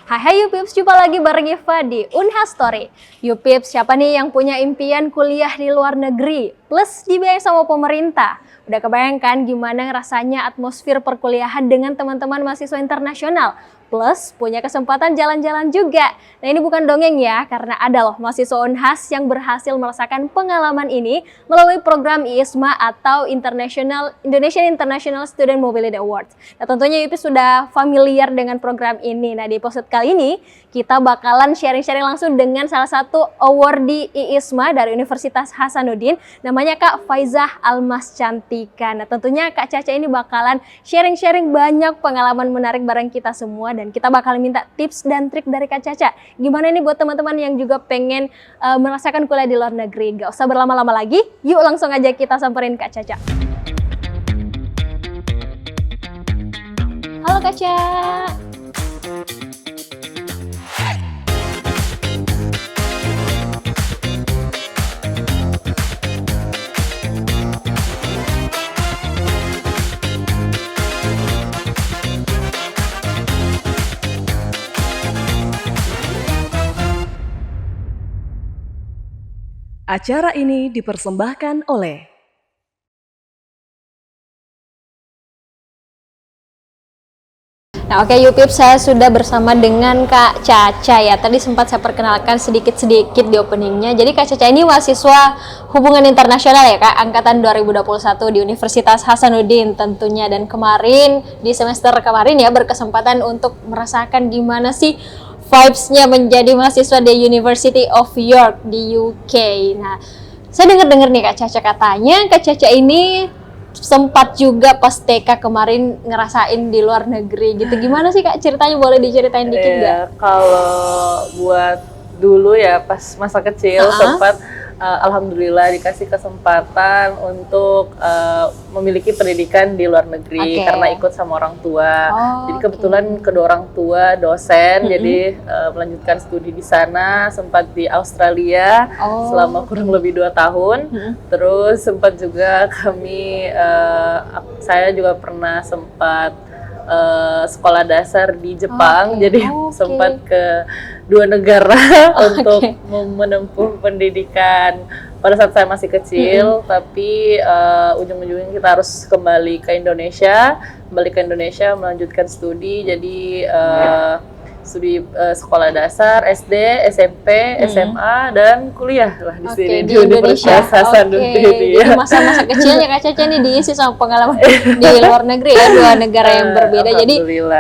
Hai Yupips, jumpa lagi bareng Iva di Unhas Story. Yupips, siapa nih yang punya impian kuliah di luar negeri plus dibiayai sama pemerintah? Udah kebayangkan gimana rasanya atmosfer perkuliahan dengan teman-teman mahasiswa internasional? Plus punya kesempatan jalan-jalan juga. Nah ini bukan dongeng ya, karena ada loh mahasiswa Unhas yang berhasil merasakan pengalaman ini melalui program IISMA atau Indonesian International Student Mobility Awards. Nah tentunya Yupi sudah familiar dengan program ini. Nah di episode kali ini kita bakalan sharing-sharing langsung dengan salah satu awardee IISMA dari Universitas Hasanuddin. Namanya Kak Faizah Almas Cantika. Nah tentunya Kak Caca ini bakalan sharing-sharing banyak pengalaman menarik bareng kita semua. Dan kita bakal minta tips dan trik dari Kak Caca. Gimana nih buat teman-teman yang juga pengen merasakan kuliah di luar negeri. Gak usah berlama-lama lagi, yuk langsung aja kita samperin Kak Caca. Halo Kak Caca. Acara ini dipersembahkan oleh Nah oke Yupips, saya sudah bersama dengan Kak Caca ya. Tadi sempat saya perkenalkan sedikit-sedikit di openingnya. Jadi Kak Caca ini mahasiswa hubungan internasional ya Kak, angkatan 2021 di Universitas Hasanuddin tentunya. Dan kemarin, di semester kemarin ya berkesempatan untuk merasakan gimana sih vibes-nya menjadi mahasiswa di University of York di UK. Nah, saya dengar-dengar nih Kak Caca katanya Kak Caca ini sempat juga pas TK kemarin ngerasain di luar negeri gitu. Gimana sih Kak ceritanya, boleh diceritain dikit nggak? Kalau buat dulu ya pas masa kecil sempat alhamdulillah dikasih kesempatan untuk memiliki pendidikan di luar negeri karena ikut sama orang tua. Jadi kebetulan kedua orang tua dosen, jadi melanjutkan studi di sana, sempat di Australia selama kurang lebih 2 tahun. Terus sempat juga kami, saya juga pernah sempat sekolah dasar di Jepang, jadi sempat ke 2 negara untuk menempuh pendidikan pada saat saya masih kecil. Tapi ujung-ujungnya kita harus kembali ke Indonesia melanjutkan studi. Jadi studi sekolah dasar, SD, SMP, SMA, dan kuliah lah di sini di Universitas Hasanuddin. Jadi masa-masa kecilnya Kak Caca nih diisi sama pengalaman di luar negeri ya, 2 negara yang berbeda. Jadi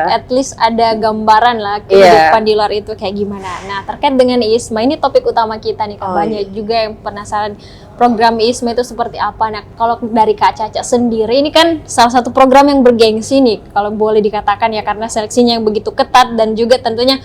at least ada gambaran lah kehidupan di luar itu kayak gimana. Nah terkait dengan IISMA, ini topik utama kita nih Kak. Banyak juga yang penasaran program IISMA itu seperti apa. Nah kalau dari Kak Caca sendiri, ini kan salah satu program yang bergengsi nih kalau boleh dikatakan ya, karena seleksinya yang begitu ketat dan juga tentunya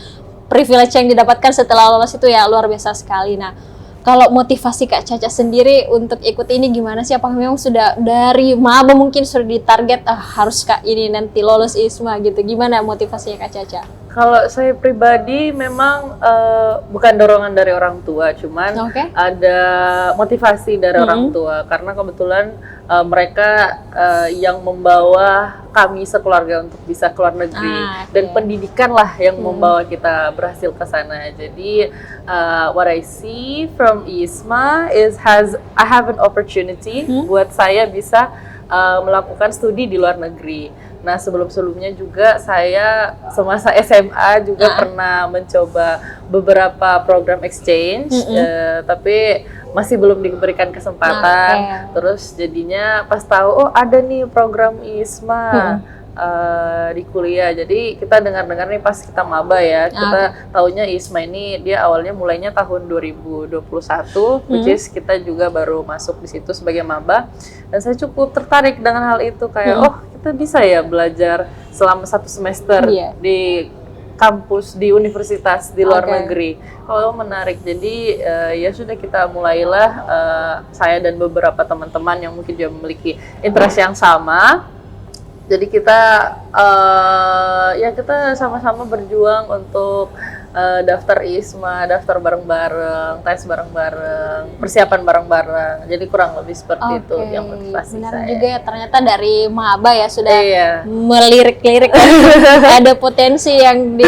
privilege yang didapatkan setelah lolos itu ya luar biasa sekali. Nah kalau motivasi Kak Caca sendiri untuk ikut ini gimana sih? Apakah memang sudah dari maba mungkin sudah ditarget harus Kak ini nanti lolos IISMA gitu? Gimana motivasinya Kak Caca? Kalau saya pribadi memang bukan dorongan dari orang tua, cuman ada motivasi dari orang tua karena kebetulan mereka yang membawa kami sekeluarga untuk bisa keluar negeri dan pendidikan lah yang membawa kita berhasil ke sana. Jadi what I see from IISMA is I have an opportunity buat saya bisa melakukan studi di luar negeri. Nah sebelum-sebelumnya juga saya semasa SMA juga pernah mencoba beberapa program exchange, tapi masih belum diberikan kesempatan. Terus jadinya pas tahu ada nih program IISMA di kuliah. Jadi kita dengar-dengar nih pas kita maba ya, kita taunya IISMA ini dia awalnya mulainya tahun 2021, which is kita juga baru masuk di situ sebagai maba. Dan saya cukup tertarik dengan hal itu, kayak kita bisa ya belajar selama 1 semester di kampus di universitas di luar negeri. Kalau menarik, jadi ya sudah kita mulailah, saya dan beberapa teman-teman yang mungkin juga memiliki interest yang sama. Jadi kita kita sama-sama berjuang untuk daftar ISMA, daftar bareng-bareng, tes bareng-bareng, persiapan bareng-bareng. Jadi kurang lebih seperti itu yang motivasi benar saya. juga ya, ternyata dari maba ya sudah Iya. melirik-lirik ada potensi yang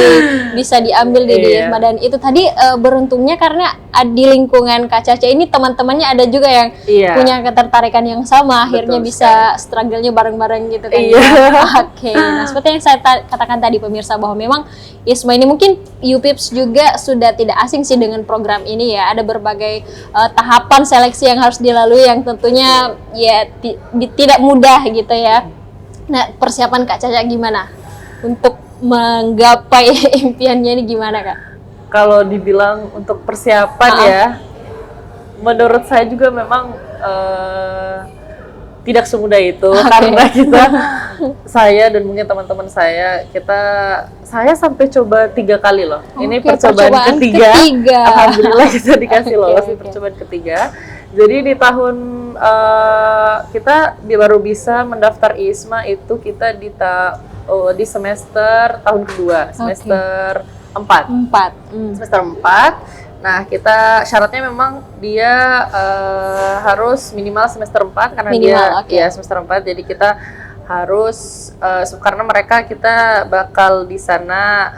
bisa diambil di ISMA. Dan itu tadi beruntungnya karena di lingkungan Kak Caca ini teman-temannya ada juga yang punya ketertarikan yang sama, akhirnya bisa struggle-nya bareng-bareng gitu kan. Oke. Nah, seperti yang saya katakan tadi pemirsa, bahwa memang ISMA ini mungkin UPIPS juga sudah tidak asing sih dengan program ini ya. Ada berbagai tahapan seleksi yang harus dilalui yang tentunya ya tidak mudah gitu ya. Nah, persiapan Kak Caca gimana untuk menggapai impiannya ini, gimana Kak? Kalau dibilang untuk persiapan ya, menurut saya juga memang tidak semudah itu. Karena saya dan mungkin teman-teman saya sampai coba 3 kali loh. Ini percobaan ketiga. Alhamdulillah kita dikasih lolos di percobaan ketiga. Jadi di tahun kita baru bisa mendaftar ISMA itu kita di semester tahun kedua, semester 4. Semester 4. Nah, kita syaratnya memang dia harus minimal semester 4 karena dia semester 4. Jadi kita harus karena kita bakal di sana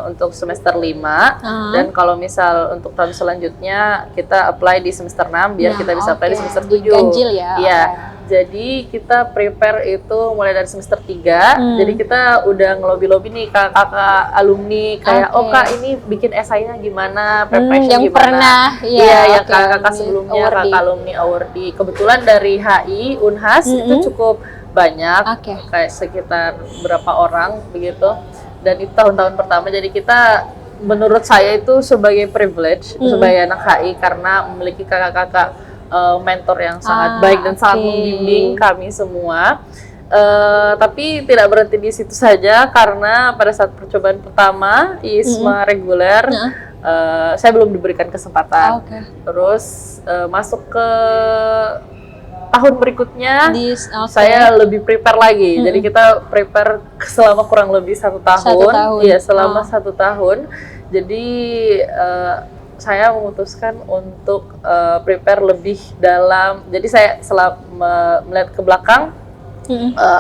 untuk semester 5 dan kalau misal untuk tahun selanjutnya kita apply di semester 6 biar kita bisa apply di semester 7. Ganjil ya. Iya. Jadi kita prepare itu mulai dari semester 3. Jadi kita udah ngelobi-lobi nih kakak alumni kayak Kak ini bikin esainya gimana, preparation yang gimana. pernah yang kakak sebelumnya kakak alumni awardee. Kebetulan dari HI, Unhas itu cukup banyak, kayak sekitar berapa orang begitu. Dan itu tahun-tahun pertama, jadi kita menurut saya itu sebagai privilege sebagai anak HI karena memiliki kakak-kakak mentor yang sangat baik dan sangat membimbing kami semua. Tapi tidak berhenti di situ saja karena pada saat percobaan pertama ISMA reguler saya belum diberikan kesempatan. Terus masuk ke tahun berikutnya saya lebih prepare lagi. Jadi kita prepare selama kurang lebih 1 tahun. Iya, selama 1 tahun. Jadi saya memutuskan untuk prepare lebih dalam. Jadi saya melihat ke belakang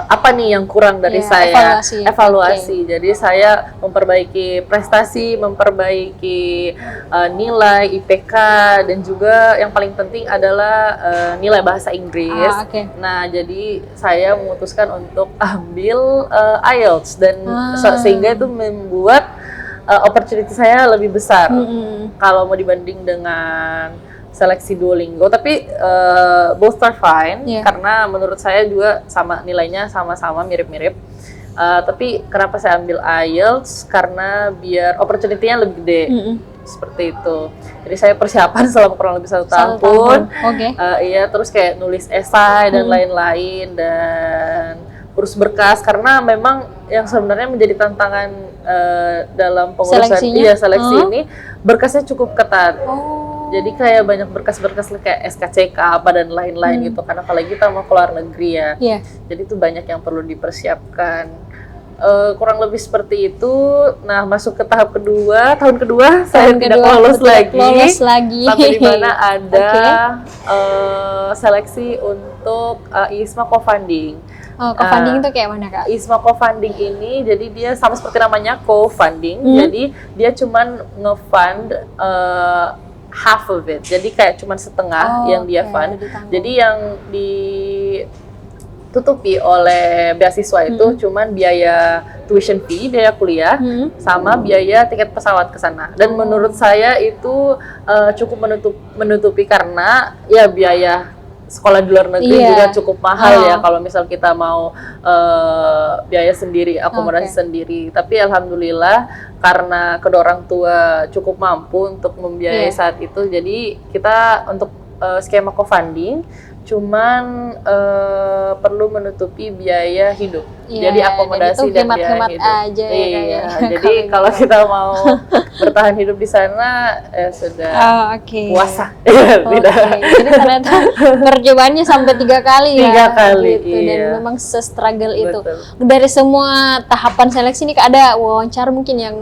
apa nih yang kurang dari saya, evaluasi. Jadi saya memperbaiki prestasi, memperbaiki nilai IPK, dan juga yang paling penting adalah nilai bahasa Inggris. Nah, jadi saya memutuskan untuk ambil IELTS dan sehingga itu membuat opportunity saya lebih besar kalau mau dibanding dengan seleksi Duolingo. Tapi both are fine karena menurut saya juga nilainya sama-sama mirip-mirip. Tapi kenapa saya ambil IELTS? Karena biar opportunity-nya lebih gede. Seperti itu. Jadi saya persiapan selama kurang lebih 1 tahun. Iya, terus kayak nulis esai dan lain-lain dan urus berkas karena memang yang sebenarnya menjadi tantangan dalam pengurusan seleksi ini berkasnya cukup ketat. Jadi kayak banyak berkas-berkas kayak SKCK apa dan lain-lain gitu karena apalagi kita mau keluar negeri ya. Jadi itu banyak yang perlu dipersiapkan. Kurang lebih seperti itu. Nah, masuk ke tahap kedua, tahun kedua saya tidak lolos lagi. Sampai di mana ada seleksi untuk ISMA co-funding. Co-funding itu kayak mana Kak? ISMA co-funding ini jadi dia sama seperti namanya co-funding. Jadi dia cuman nge-fund half of it. Jadi kayak cuman setengah yang dia fund. Jadi yang ditutupi oleh beasiswa itu cuman biaya tuition fee, biaya kuliah, sama biaya tiket pesawat ke sana. Dan menurut saya itu cukup menutupi karena ya biaya sekolah di luar negeri juga cukup mahal ya kalau misal kita mau biaya sendiri, akomodasi sendiri. Tapi alhamdulillah karena kedua orang tua cukup mampu untuk membiayai saat itu, jadi kita untuk skema co-funding cuman perlu menutupi biaya hidup. Jadi akomodasi dan biaya hidup. Aja ya, jadi kalau kita mau bertahan hidup di sana sudah puasa. Jadi ternyata percobaannya sampai 3 kali ya. 3 kali. Gitu. Dan memang se-struggle itu. Dari semua tahapan seleksi ini ada wawancara mungkin yang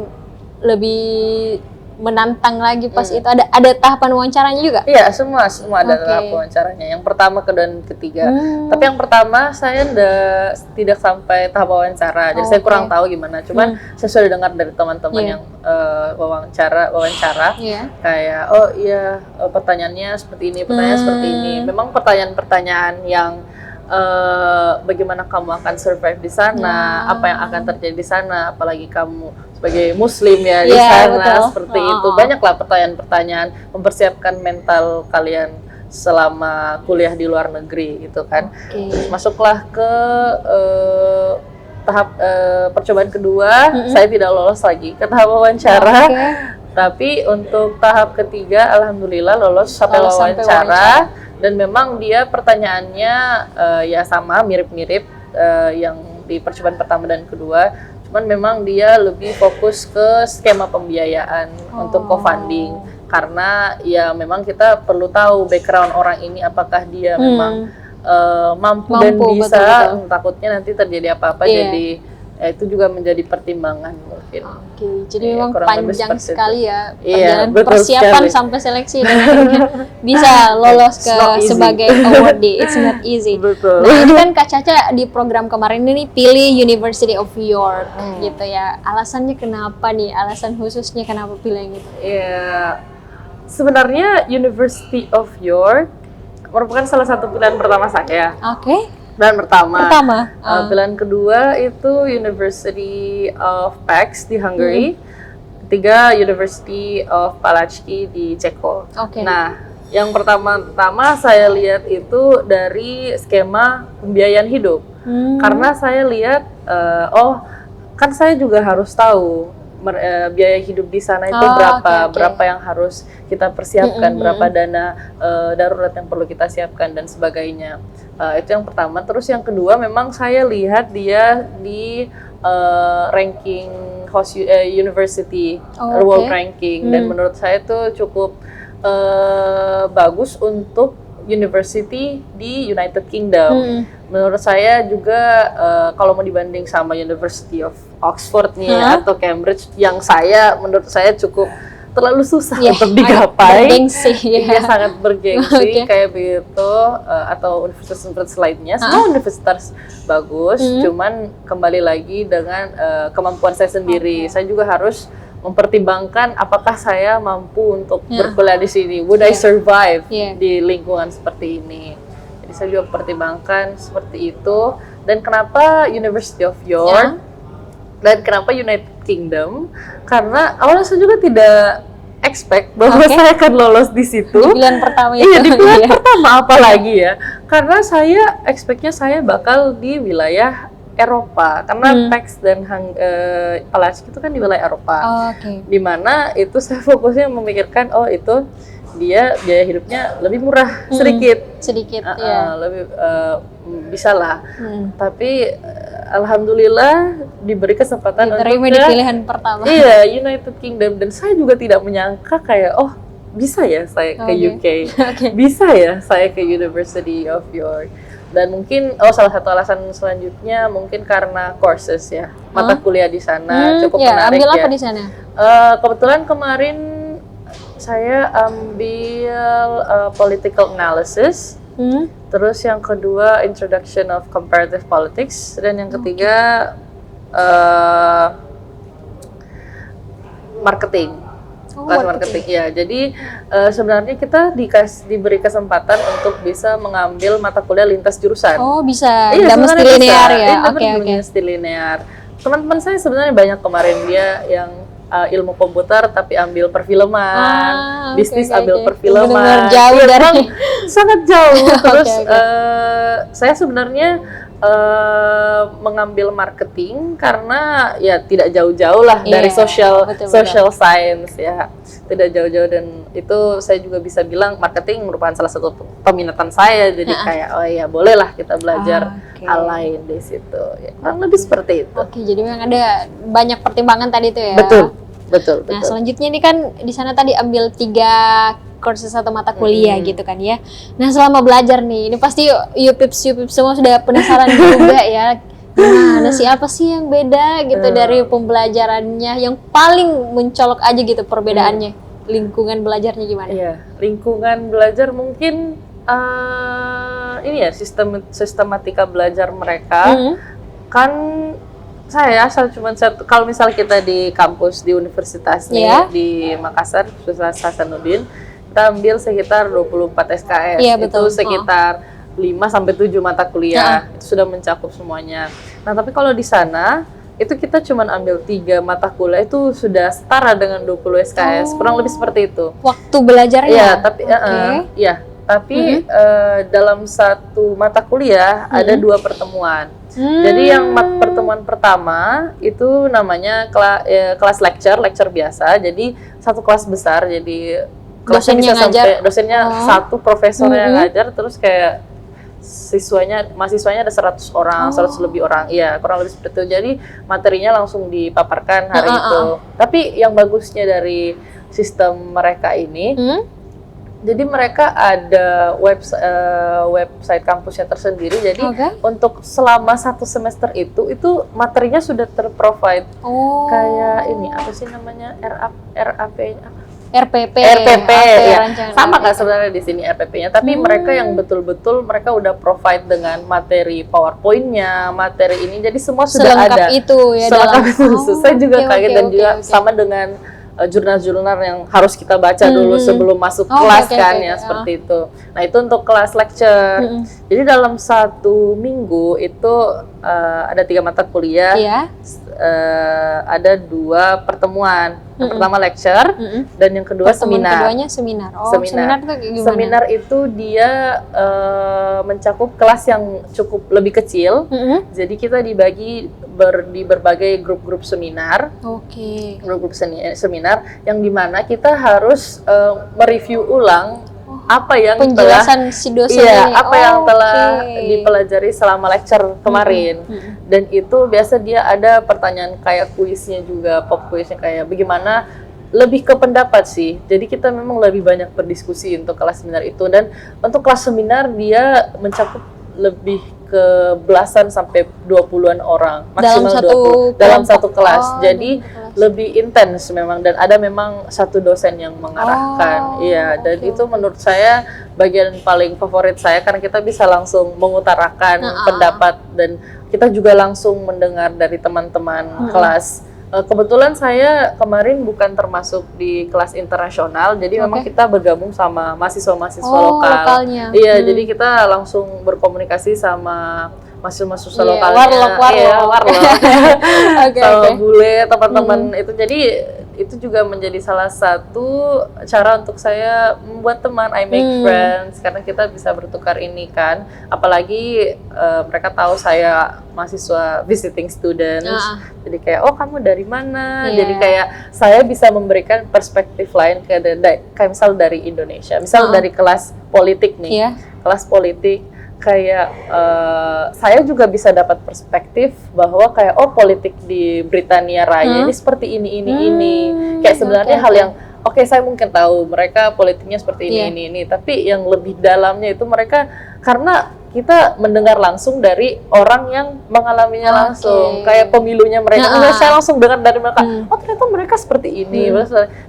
lebih menantang lagi pas itu? Ada tahapan wawancaranya juga? Iya, semua ada tahap wawancaranya. Yang pertama, kedua, dan ketiga. Tapi yang pertama saya tidak sampai tahap wawancara. Jadi saya kurang tahu gimana. Cuman saya sudah dengar dari teman-teman yang wawancara. Kayak pertanyaannya seperti ini, seperti ini. Memang pertanyaan-pertanyaan yang bagaimana kamu akan survive di sana, apa yang akan terjadi di sana, apalagi kamu sebagai muslim ya di sana, seperti itu. Banyaklah pertanyaan-pertanyaan mempersiapkan mental kalian selama kuliah di luar negeri gitu kan. Terus masuklah ke tahap percobaan kedua, saya tidak lolos lagi ke tahap wawancara. Tapi untuk tahap ketiga alhamdulillah lolos sampai wawancara. Dan memang dia pertanyaannya ya sama, mirip-mirip yang di percobaan pertama dan kedua. Cuman memang dia lebih fokus ke skema pembiayaan untuk co-funding. Karena ya memang kita perlu tahu background orang ini, apakah dia memang mampu dan bisa. Betul. Takutnya nanti terjadi apa-apa, jadi itu juga menjadi pertimbangan mungkin. Jadi memang panjang sekali ya perjalanan persiapan sampai seleksi dan akhirnya bisa lolos ke sebagai awardee. It's not easy. Betul. Nah ini kan Kak Caca di program kemarin ini pilih University of York gitu ya. Alasannya kenapa nih? Alasan khususnya kenapa pilih yang itu? Ya sebenarnya University of York merupakan salah satu pilihan pertama saya. Pilihan pertama. Pilihan kedua itu University of Pax di Hungary. Ketiga University of Palacký di Ceko. Nah, yang pertama saya lihat itu dari skema pembiayaan hidup. Karena saya lihat, kan saya juga harus tahu biaya hidup di sana itu berapa yang harus kita persiapkan, berapa dana darurat yang perlu kita siapkan dan sebagainya. Itu yang pertama. Terus yang kedua memang saya lihat dia di ranking host university world ranking dan menurut saya itu cukup bagus untuk university di United Kingdom. Menurut saya juga kalau mau dibanding sama University of Oxford nih atau Cambridge yang menurut saya cukup terlalu susah untuk digapai. Dia sangat bergengsi kayak begitu, atau universitas lainnya. Semua universitas bagus, cuman kembali lagi dengan kemampuan saya sendiri. Saya juga harus mempertimbangkan apakah saya mampu untuk berkuliah di sini. Would I survive di lingkungan seperti ini? Jadi saya juga pertimbangkan seperti itu. Dan kenapa University of York dan kenapa United Kingdom? Karena awalnya saya juga tidak expect bahwa saya akan lolos di situ. Di pilihan pertama itu. Iya, di pilihan pertama apalagi ya. Karena saya expect-nya saya bakal di wilayah Eropa, karena Pax dan Palacký itu kan di wilayah Eropa, di mana itu saya fokusnya memikirkan itu dia biaya hidupnya lebih murah sedikit, lebih bisa lah. Tapi alhamdulillah diberi kesempatan untuk di pilihan pertama. Iya, United Kingdom, dan saya juga tidak menyangka kayak bisa ya saya ke UK, bisa ya saya ke University of York. Dan mungkin salah satu alasan selanjutnya mungkin karena courses ya, mata kuliah di sana cukup menarik. Ambil apa di sana? Kebetulan kemarin saya ambil political analysis, terus yang kedua introduction of comparative politics, dan yang ketiga marketing. Kelas marketing ya. Jadi sebenarnya kita diberi kesempatan untuk bisa mengambil mata kuliah lintas jurusan. Bisa. Tidak mesti linear ya. Mesti linear. Teman-teman saya sebenarnya banyak kemarin dia yang ilmu komputer tapi ambil perfilman, bisnis ambil perfilman. Benar-benar jauh dari sangat jauh. Terus saya sebenarnya mengambil marketing karena ya tidak jauh-jauh lah dari social science ya, tidak jauh-jauh, dan itu saya juga bisa bilang marketing merupakan salah satu peminatan saya, jadi kayak bolehlah kita belajar hal lain di situ ya, kurang lebih seperti itu. Jadi memang ada banyak pertimbangan tadi itu ya. Betul. Nah selanjutnya ini kan di sana tadi ambil 3 courses atau mata kuliah gitu kan ya. Nah selama belajar nih, ini pasti Yupips semua sudah penasaran juga ya. Gimana sih, apa sih yang beda gitu dari pembelajarannya yang paling mencolok aja gitu perbedaannya? Lingkungan belajarnya gimana? Iya, lingkungan belajar mungkin ini ya sistematika belajar mereka kan saya asal cuma satu. Kalau misal kita di kampus di universitas nih di Makassar, Universitas Hasanuddin, kita ambil sekitar 24 SKS. Itu sekitar 5 sampai 7 mata kuliah. Itu sudah mencakup semuanya. Nah, tapi kalau di sana itu kita cuma ambil 3 mata kuliah itu sudah setara dengan 20 SKS. Kurang lebih seperti itu. Waktu belajarnya? Iya, tapi dalam satu mata kuliah ada 2 pertemuan. Jadi yang pertemuan pertama itu namanya kelas lecture biasa. Jadi satu kelas besar, jadi kelasnya bisa sampai dosennya satu, profesornya ngajar, terus kayak mahasiswanya ada 100 orang, 100 lebih orang. Iya, kurang lebih seperti itu. Jadi materinya langsung dipaparkan hari itu. Tapi yang bagusnya dari sistem mereka ini, jadi mereka ada website kampusnya tersendiri. Jadi untuk selama 1 semester itu materinya sudah terprovide. Kayak ini apa sih namanya, RPP ya. Sama kan sebenarnya di sini RPP-nya. Tapi mereka yang betul-betul mereka udah provide dengan materi PowerPoint-nya, materi ini. Jadi semua sudah ada. Selengkap itu. Saya juga kaget dan juga sama dengan jurnal-jurnal yang harus kita baca dulu sebelum masuk kelas seperti itu. Nah, itu untuk kelas lecture. Jadi dalam 1 minggu itu ada 3 mata kuliah, ada 2 pertemuan. Yang pertama lecture dan yang kedua seminar. Keduanya seminar. Seminar itu gimana? Seminar itu dia mencakup kelas yang cukup lebih kecil. Jadi kita dibagi di berbagai grup-grup seminar. Grup-grup seminar yang dimana kita harus mereview ulang apa yang penjelasan si dosen yang telah dipelajari selama lecture kemarin. Dan itu biasa dia ada pertanyaan kayak kuisnya juga, pop kuisnya kayak bagaimana, lebih ke pendapat sih. Jadi kita memang lebih banyak berdiskusi untuk kelas seminar itu. Dan untuk kelas seminar dia mencakup lebih ke belasan sampai 20-an orang, maksimal 20 dalam satu kelas. Jadi lebih intens memang, dan ada memang satu dosen yang mengarahkan. Dan itu menurut saya bagian paling favorit saya karena kita bisa langsung mengutarakan pendapat dan kita juga langsung mendengar dari teman-teman kelas. Kebetulan saya kemarin bukan termasuk di kelas internasional, jadi memang kita bergabung sama mahasiswa-mahasiswa lokalnya. Jadi kita langsung berkomunikasi sama mahasiswa lokalnya, warlock, sama bule, teman-teman itu. Jadi itu juga menjadi salah satu cara untuk saya membuat teman, I make friends, karena kita bisa bertukar ini kan. Apalagi mereka tahu saya mahasiswa visiting students, jadi kayak kamu dari mana? Jadi kayak saya bisa memberikan perspektif lain kayak misal dari Indonesia, misal dari kelas politik nih, kelas politik. Kayak saya juga bisa dapat perspektif bahwa kayak politik di Britania Raya ini seperti ini. Kayak sebenarnya hal yang saya mungkin tahu mereka politiknya seperti ini, tapi yang lebih dalamnya itu mereka, karena kita mendengar langsung dari orang yang mengalaminya langsung, kayak pemilunya mereka. Saya langsung dengar dari mereka, ternyata mereka seperti ini.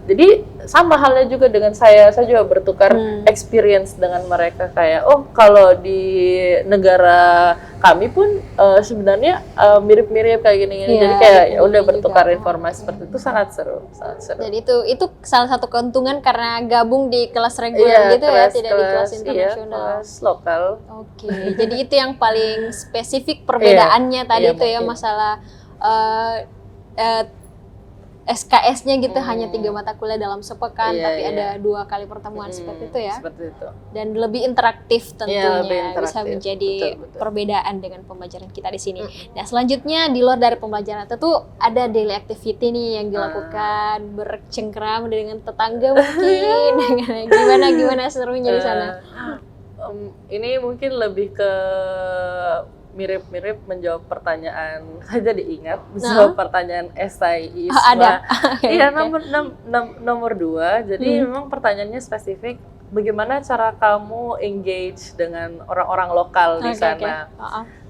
Jadi sama halnya juga dengan saya juga bertukar experience dengan mereka, kayak kalau di negara kami pun sebenarnya mirip-mirip kayak gini. Jadi kayak ya udah bertukar informasi seperti itu, sangat seru. Jadi itu salah satu keuntungan karena gabung di kelas reguler gitu ya, tidak di kelas internasional. Kelas lokal. Jadi itu yang paling spesifik perbedaannya tadi itu ya, masalah SKS-nya gitu hanya 3 mata kuliah dalam sepekan, tapi ada 2 kali pertemuan seperti itu ya. Seperti itu. Dan lebih interaktif tentunya, bisa menjadi betul. perbedaan dengan pembelajaran kita di sini. Nah, selanjutnya di luar dari pembelajaran itu ada daily activity nih yang dilakukan, bercengkrama dengan tetangga mungkin. Gimana serunya di sana? Ini mungkin lebih ke mirip-mirip menjawab pertanyaan. Saya jadi ingat menjawab pertanyaan esai ISMA. Ada. Iya, nomor 2. Jadi memang pertanyaannya spesifik. Bagaimana cara kamu engage dengan orang-orang lokal di sana?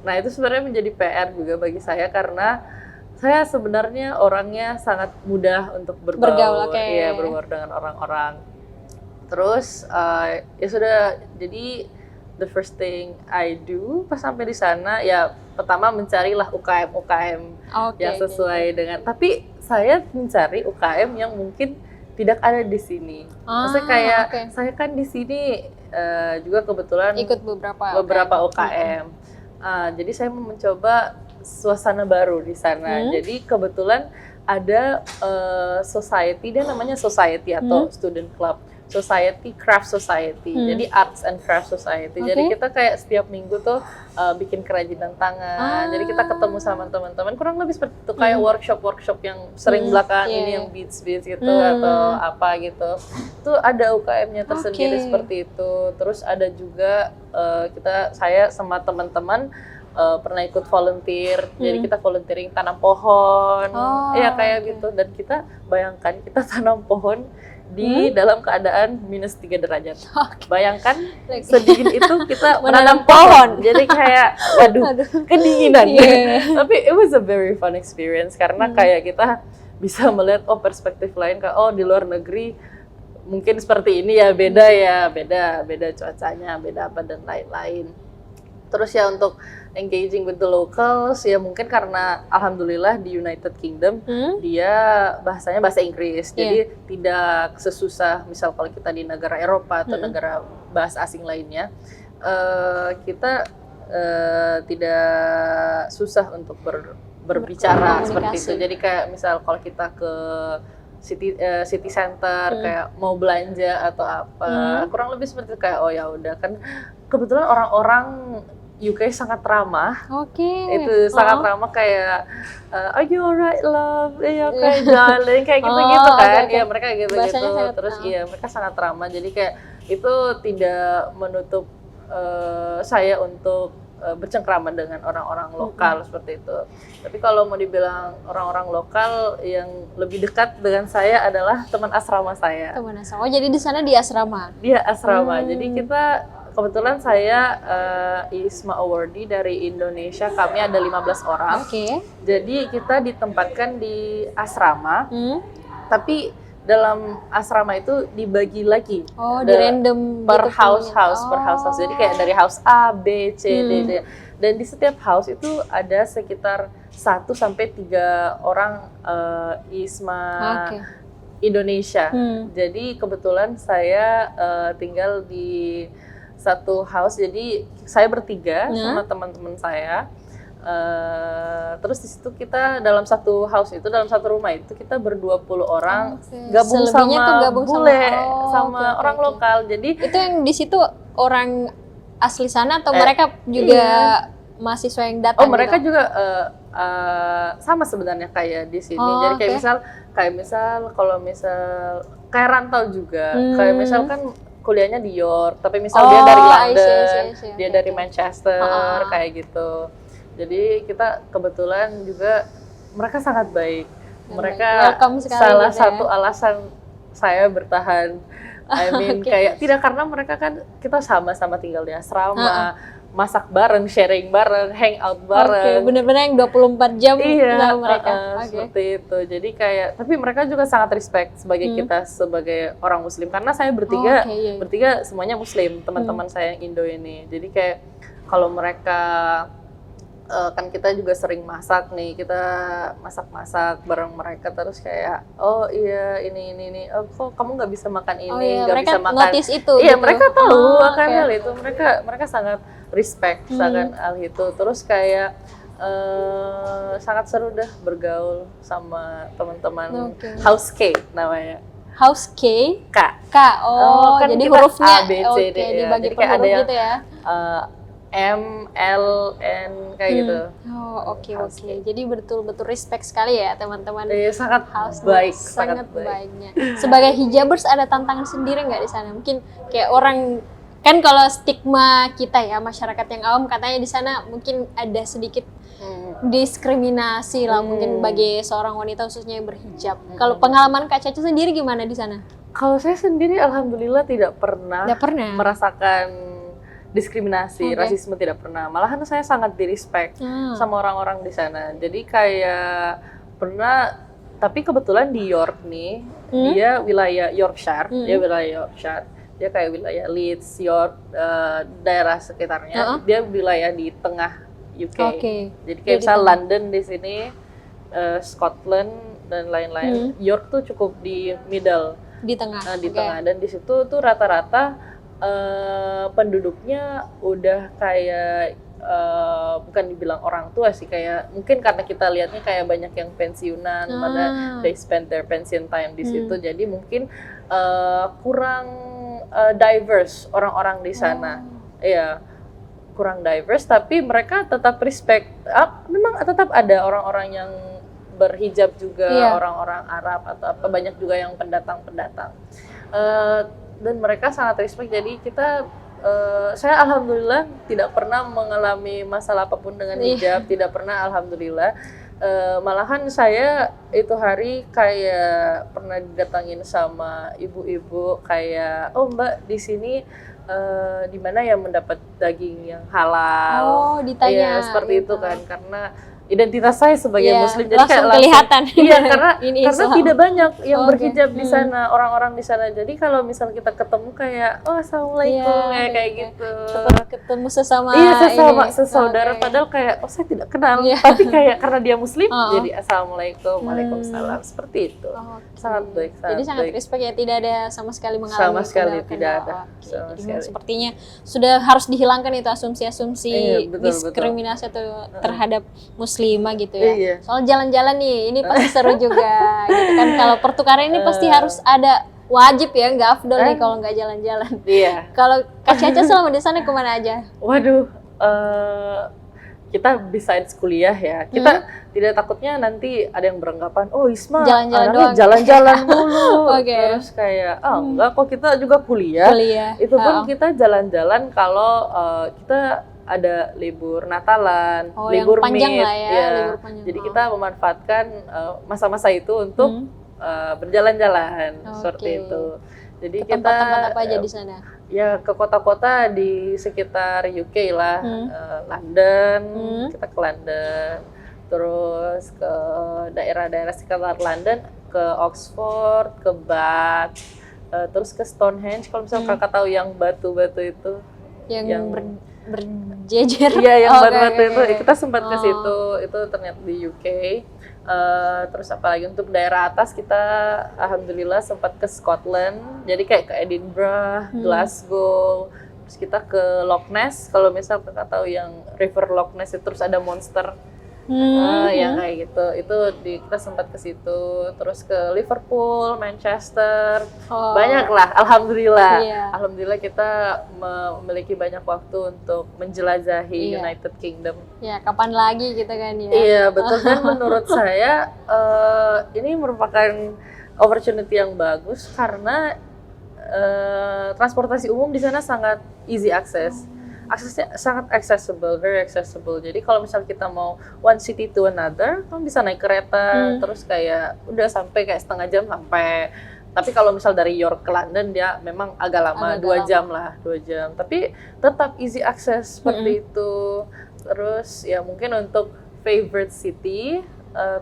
Nah itu sebenarnya menjadi PR juga bagi saya karena saya sebenarnya orangnya sangat mudah untuk bergaul, ya berbaur dengan orang-orang. Terus ya sudah, jadi the first thing I do pas sampai di sana ya pertama mencarilah UKM yang sesuai dengan. Tapi saya mencari UKM yang mungkin tidak ada di sini. Maksudnya kayak saya kan di sini juga kebetulan ikut beberapa UKM. Jadi saya mau mencoba suasana baru di sana. Jadi kebetulan ada society, dia namanya society atau student club. Society, craft society, jadi arts and craft society. Jadi kita kayak setiap minggu tuh bikin kerajinan tangan. Jadi kita ketemu sama teman-teman, kurang lebih seperti itu, kayak workshop yang sering belakangan ini yang beats gitu atau apa gitu. Itu ada UKM-nya tersendiri seperti itu. Terus ada juga saya sama teman-teman pernah ikut volunteer, jadi kita volunteering tanam pohon, ya kayak gitu. Dan kita bayangkan kita tanam pohon di dalam keadaan minus 3 derajat. Bayangkan sedingin itu kita menanam pohon. Jadi kayak waduh kedinginan. Tapi it was a very fun experience karena kayak kita bisa melihat perspektif lain, kayak di luar negeri mungkin seperti ini ya, beda cuacanya, beda apa dan lain-lain. Terus ya untuk engaging with the locals ya mungkin karena alhamdulillah di United Kingdom dia bahasanya bahasa Inggris, jadi tidak sesusah misal kalau kita di negara Eropa atau negara bahasa asing lainnya, kita tidak susah untuk berbicara seperti itu. Jadi kayak misal kalau kita ke city center kayak mau belanja atau apa, kurang lebih seperti itu, kayak ya udah kan kebetulan orang-orang UK sangat ramah. Itu sangat ramah, kayak are you alright love, kayak darling, kayak gitu-gitu kan. Ya mereka gitu-gitu. Terus mereka sangat ramah. Jadi kayak itu tidak menutup saya untuk bercengkrama dengan orang-orang lokal seperti itu. Tapi kalau mau dibilang orang-orang lokal yang lebih dekat dengan saya adalah teman asrama saya. Teman asrama. Jadi di sana di asrama. Dia asrama. Jadi kita kebetulan saya ISMA awardee dari Indonesia, kami ada 15 orang. Jadi kita ditempatkan di asrama, tapi dalam asrama itu dibagi lagi. Di random per gitu house. Jadi kayak dari house A, B, C, D. Dan di setiap house itu ada sekitar 1 sampai 3 orang ISMA Indonesia. Jadi kebetulan saya tinggal di satu house, jadi saya bertiga sama teman-teman saya. Terus di situ kita dalam satu house itu, dalam satu rumah itu kita ber-20 orang, gabung sama bule, sama orang lokal. Jadi itu yang di situ orang asli sana atau mereka juga mahasiswa yang datang? Mereka juga sama sebenarnya kayak di sini. Jadi kayak misal kalau kayak rantau juga, kayak misal kan kuliahnya di York, tapi misal dia dari London, dia dari Manchester, kayak gitu. Jadi kita kebetulan juga mereka sangat baik. Mereka salah satu alasan saya bertahan. Kayak tidak karena mereka kan kita sama-sama tinggal di asrama, masak bareng, sharing bareng, hangout bareng. Bener-bener yang 24 jam sama mereka. Seperti itu. Jadi kayak, tapi mereka juga sangat respect sebagai kita sebagai orang Muslim, karena saya bertiga semuanya Muslim, teman-teman saya yang Indo ini. Jadi kayak kalau mereka kan kita juga sering masak nih, kita masak bareng mereka, terus kayak ini kok kamu nggak bisa makan ini, nggak bisa makan. Notice itu. Iya, gitu. Mereka tahu akan hal itu. Mereka sangat respect akan hal itu. Terus kayak sangat seru dah bergaul sama teman-teman. House K namanya. House K? K. Kan jadi hurufnya A, B, C, D, dibagi jadi per kayak huruf ada gitu ya. M, L, N kayak gitu. Oke. Jadi betul-betul respect sekali ya teman-teman. Sangat baik, sangat baiknya. Sebagai hijabers ada tantangan sendiri nggak di sana? Mungkin kayak orang kan kalau stigma kita ya, masyarakat yang awam katanya di sana mungkin ada sedikit diskriminasi lah mungkin bagi seorang wanita khususnya yang berhijab. Kalau pengalaman Kak Caca sendiri gimana di sana? Kalau saya sendiri alhamdulillah tidak pernah merasakan diskriminasi, rasisme tidak pernah. Malahan saya sangat di-respect sama orang-orang di sana. Jadi kayak pernah, tapi kebetulan di York nih, dia wilayah Yorkshire, dia kayak wilayah Leeds, York, daerah sekitarnya, dia wilayah di tengah UK. Jadi kayak misal London di sini, Scotland dan lain-lain. York tuh cukup di middle, di tengah. Tengah, dan di situ tuh rata-rata penduduknya udah kayak bukan dibilang orang tua sih, kayak mungkin karena kita lihatnya kayak banyak yang pensiunan, pada they spend their pension time di situ, jadi mungkin kurang diverse orang-orang di sana, ya kurang diverse, tapi mereka tetap respect. Memang tetap ada orang-orang yang berhijab juga, orang-orang Arab atau apa, banyak juga yang pendatang-pendatang. Dan mereka sangat respect, jadi kita, saya alhamdulillah tidak pernah mengalami masalah apapun dengan hijab, tidak pernah, alhamdulillah. Malahan saya itu hari kayak pernah didatangin sama ibu-ibu kayak, oh mbak di sini di mana ya mendapat daging yang halal? Ditanya. Ya, seperti itu kan, karena identitas saya sebagai Muslim, jadi kayak kelihatan. Iya, karena Islam. tidak banyak yang berhijab di sana, orang-orang di sana. Jadi kalau misal kita ketemu kayak, oh assalamualaikum, kayak gitu. Ketemu sesama. Sesaudara. Padahal kayak, oh saya tidak kenal, tapi kayak karena dia Muslim, jadi assalamualaikum, waalaikumsalam, seperti itu. Sangat baik. Jadi sangat respect ya, tidak ada sama sekali mengalami. Sama sekali tidak ada. Jadi sepertinya sudah harus dihilangkan itu asumsi-asumsi diskriminasi atau terhadap Muslimah gitu ya. Soal jalan-jalan nih, ini pasti seru juga gitu kan. Kalau pertukaran ini pasti harus ada, wajib ya, nggak afdol nih kalau nggak jalan-jalan. Kalau Kak Caca selama di sana kemana aja? Waduh, kita besides kuliah ya, kita tidak takutnya nanti ada yang beranggapan, oh Isma jalan-jalan mulu. Terus kayak, enggak kok, kita juga kuliah. Itu pun kita jalan-jalan kalau kita ada libur Natalan, libur Mid, libur panjang. Jadi kita memanfaatkan masa-masa itu untuk berjalan-jalan, seperti itu. Jadi kita tempat apa aja di sana? Ya ke kota-kota di sekitar UK lah, London, kita ke London, terus ke daerah-daerah sekitar London, ke Oxford, ke Bath, terus ke Stonehenge. Kalau misalnya kakak tahu yang batu-batu itu, yang berjejer. Iya, yang batu-batu itu, kita sempat ke situ, itu ternyata di UK. Terus apalagi untuk daerah atas kita alhamdulillah sempat ke Scotland, jadi kayak ke Edinburgh, Glasgow, terus kita ke Loch Ness. Kalau misal kakak tahu yang River Loch Ness itu, terus ada monster, yang kayak gitu, itu kita sempat ke situ. Terus ke Liverpool, Manchester, banyak lah, alhamdulillah. Alhamdulillah kita memiliki banyak waktu untuk menjelajahi United Kingdom. Ya, kapan lagi gitu kan ya? Iya, betul. Dan menurut saya ini merupakan opportunity yang bagus karena transportasi umum di sana sangat easy access. Aksesnya sangat accessible, very accessible. Jadi kalau misal kita mau one city to another, kan bisa naik kereta, terus kayak udah sampai kayak setengah jam sampai. Tapi kalau misal dari York ke London dia memang agak lama, 2 jam lah, 2 jam. Tapi tetap easy access seperti itu. Terus ya mungkin untuk favorite city,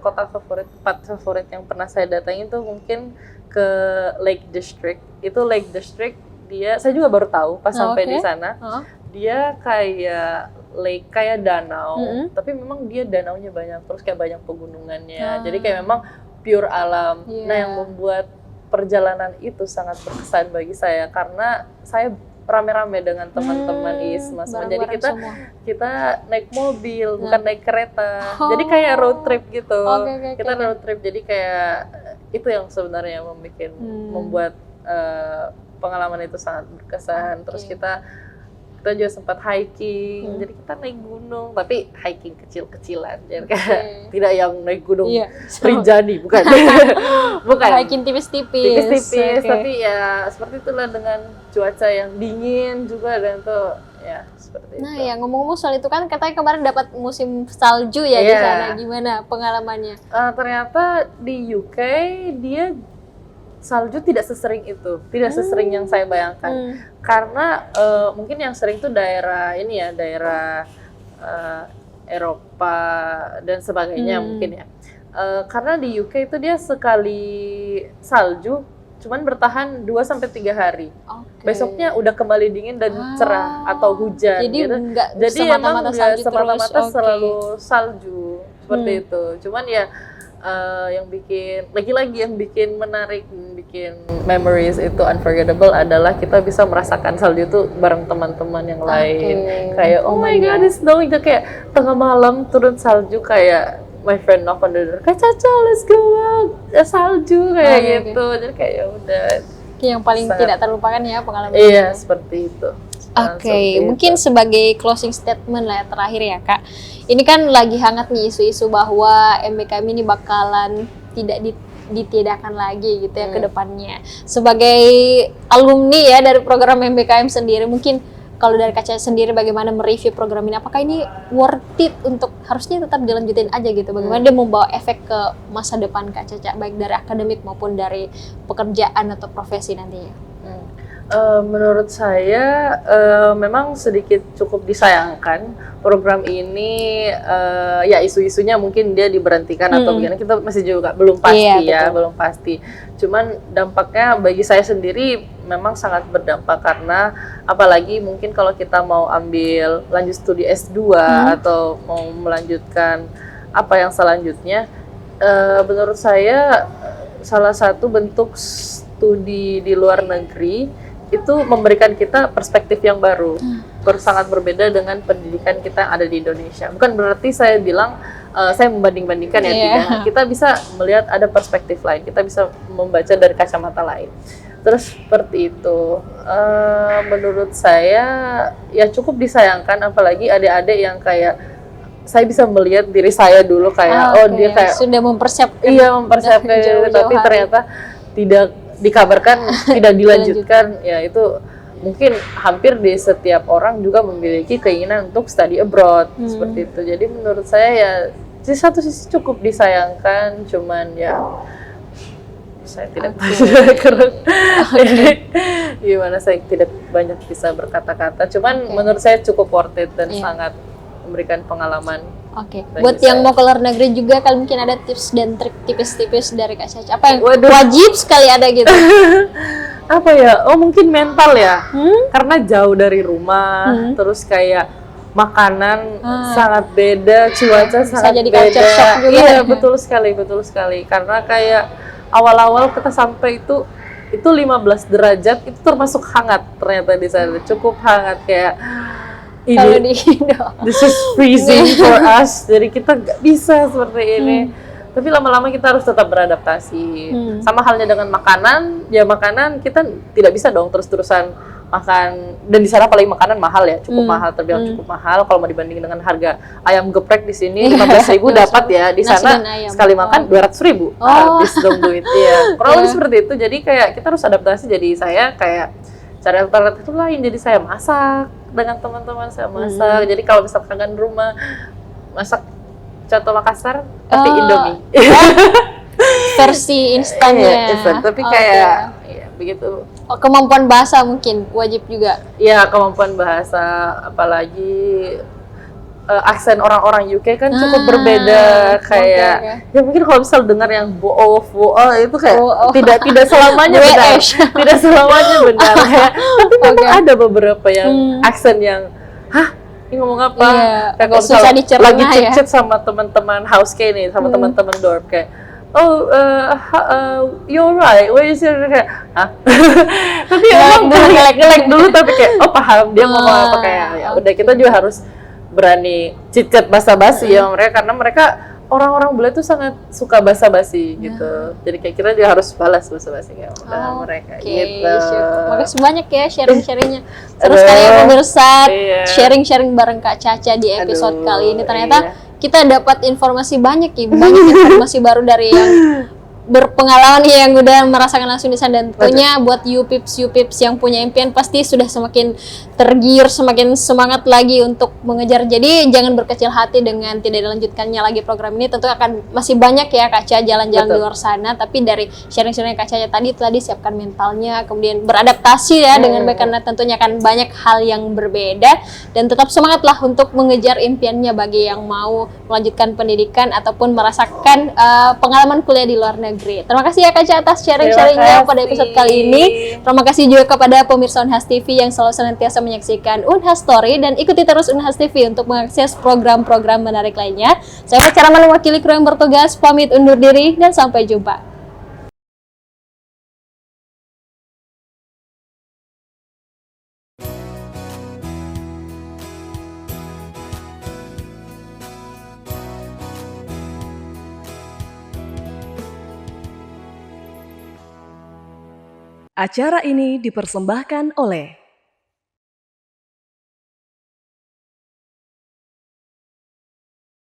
kota favorit, tempat favorit yang pernah saya datangin tuh mungkin ke Lake District. Itu Lake District dia, saya juga baru tahu pas sampai di sana. Dia kayak lake, kayak danau, tapi memang dia danaunya banyak, terus kayak banyak pegunungannya. Jadi kayak memang pure alam. Nah, yang membuat perjalanan itu sangat berkesan bagi saya karena saya rame-rame dengan teman-teman ISMA. Jadi kita naik mobil, bukan naik kereta. Jadi kayak road trip gitu. Kita road trip. Jadi kayak itu yang sebenarnya membuat pengalaman itu sangat berkesan. Terus kita juga sempat hiking, jadi kita naik gunung, tapi hiking kecil-kecilan, jadi tidak yang naik gunung Rinjani, bukan. Bukan. Hiking tipis-tipis. Tapi ya seperti itulah dengan cuaca yang dingin juga, dan tuh ya seperti itu. Nah ya, ngomong-ngomong soal itu kan katanya kemarin dapat musim salju ya di sana, gimana pengalamannya? Ternyata di UK dia salju tidak sesering itu, tidak sesering yang saya bayangkan. Karena mungkin yang sering tuh daerah ini ya, daerah Eropa dan sebagainya mungkin ya. Karena di UK itu dia sekali salju cuman bertahan 2-3 hari. Besoknya udah kembali dingin dan cerah atau hujan. Jadi gitu. Jadi emang nggak semata-mata selalu salju seperti itu. Cuman ya yang bikin lagi-lagi yang bikin menarik, bikin memories itu unforgettable adalah kita bisa merasakan salju itu bareng teman-teman yang lain. Kayak oh my god, it's snowing, kayak tengah malam turun salju, kayak my friend knock on the door, kayak Caca let's go out, salju kayak gitu. Jadi kayak ya udah. Yang paling tidak terlupakan ya pengalaman. Iya, seperti itu. Mungkin sebagai closing statement lah ya, terakhir ya Kak. Ini kan lagi hangat nih isu-isu bahwa MBKM ini bakalan tidak ditiadakan lagi gitu ya ke depannya. Sebagai alumni ya dari program MBKM sendiri, mungkin kalau dari Kak Caca sendiri bagaimana mereview program ini? Apakah ini worth it untuk harusnya tetap dilanjutin aja gitu? Bagaimana dia membawa efek ke masa depan Kak Caca, baik dari akademik maupun dari pekerjaan atau profesi nantinya? Menurut saya memang sedikit cukup disayangkan program ini, ya isu-isunya mungkin dia diberhentikan atau bagaimana, kita masih juga belum pasti belum pasti. Cuman dampaknya bagi saya sendiri memang sangat berdampak, karena apalagi mungkin kalau kita mau ambil lanjut studi S2 atau mau melanjutkan apa yang selanjutnya, menurut saya salah satu bentuk studi di luar negeri itu memberikan kita perspektif yang baru, sangat berbeda dengan pendidikan kita yang ada di Indonesia. Bukan berarti saya bilang saya membanding-bandingkan ya, tidak. Kita bisa melihat ada perspektif lain, kita bisa membaca dari kacamata lain. Terus seperti itu, menurut saya ya cukup disayangkan, apalagi adik-adik yang kayak saya bisa melihat diri saya dulu kayak dia kayak sudah mempersiapkan, tapi ternyata tidak dikabarkan tidak dilanjutkan. Ya itu mungkin hampir di setiap orang juga memiliki keinginan untuk study abroad seperti itu. Jadi menurut saya ya di satu sisi cukup disayangkan, cuman ya saya tidak gimana, saya tidak banyak bisa berkata-kata. Cuman menurut saya cukup worth it dan sangat memberikan pengalaman. Buat yang mau ke luar negeri juga, kalau mungkin ada tips dan trik tipis-tipis dari Kak Caca, apa yang wajib sekali ada gitu? Apa ya? Oh mungkin mental ya, karena jauh dari rumah, terus kayak makanan sangat beda, cuaca sangat jadi beda. shock juga. Iya betul sekali. Karena kayak awal-awal kita sampai itu 15 derajat, itu termasuk hangat ternyata di sana, cukup hangat kayak. Kalau di Indo, this is freezing for us, jadi kita nggak bisa seperti ini. Tapi lama-lama kita harus tetap beradaptasi. Sama halnya dengan makanan, ya makanan kita tidak bisa dong terus-terusan makan. Dan di sana apalagi makanan mahal ya, cukup mahal, terbilang cukup mahal. Kalau mau dibanding dengan harga ayam geprek di sini 15.000 dapat ya, di sana sekali makan 200.000 habis dong duit ya. Kurang lebih seperti itu. Jadi kayak kita harus adaptasi. Jadi saya kayak cari alternatif lain. Jadi saya masak dengan teman-teman, saya masak. Jadi kalau misalkan kangen rumah, masak coto Makassar tapi Indomie. Versi instannya. Tapi kayak ya, begitu. Kemampuan bahasa mungkin wajib juga. Iya, kemampuan bahasa, apalagi aksen orang-orang UK kan cukup berbeda, kayak ya mungkin kalau misal dengar yang boh itu kayak tidak selamanya benar, tidak selamanya benar ya. Tapi memang ada beberapa yang aksen yang ini ngomong apa? Kayak kalau misal lagi chat sama teman-teman house kayak nih, sama teman-teman dorm kayak you're right, where is your kayak tapi emang gelek dulu, tapi kayak paham dia ngomong apa, kayak ya udah kita juga harus berani chit-chat basa-basi ya mereka, karena mereka orang-orang bule tuh sangat suka basa-basi gitu. Jadi kayak kita juga harus balas basa-basi kayak mereka gitu. Makasih banyak ya sharing-sharingnya. Terus kali ya pemirsa, sharing-sharing bareng Kak Caca di episode kali ini. Ternyata kita dapat informasi banyak ya, banyak informasi baru dari yang berpengalaman nih yang udah merasakan langsung di sana, dan tentunya buat you pips yang punya impian pasti sudah semakin tergiur, semakin semangat lagi untuk mengejar. Jadi jangan berkecil hati dengan tidak dilanjutkannya lagi program ini. Tentu akan masih banyak ya Kaca jalan-jalan di luar sana, tapi dari sharing-sharing Kaca tadi siapkan mentalnya, kemudian beradaptasi ya dengan baik, karena tentunya akan banyak hal yang berbeda, dan tetap semangatlah untuk mengejar impiannya bagi yang mau melanjutkan pendidikan ataupun merasakan pengalaman kuliah di luar negeri. Terima kasih ya Kaca atas sharing-sharingnya pada episode kali ini. Terima kasih juga kepada pemirsa Unhas TV yang selalu senantiasa menyaksikan Unhas Story, dan ikuti terus Unhas TV untuk mengakses program-program menarik lainnya. Saya Cara mewakili kru yang bertugas, pamit undur diri dan sampai jumpa. Acara ini dipersembahkan oleh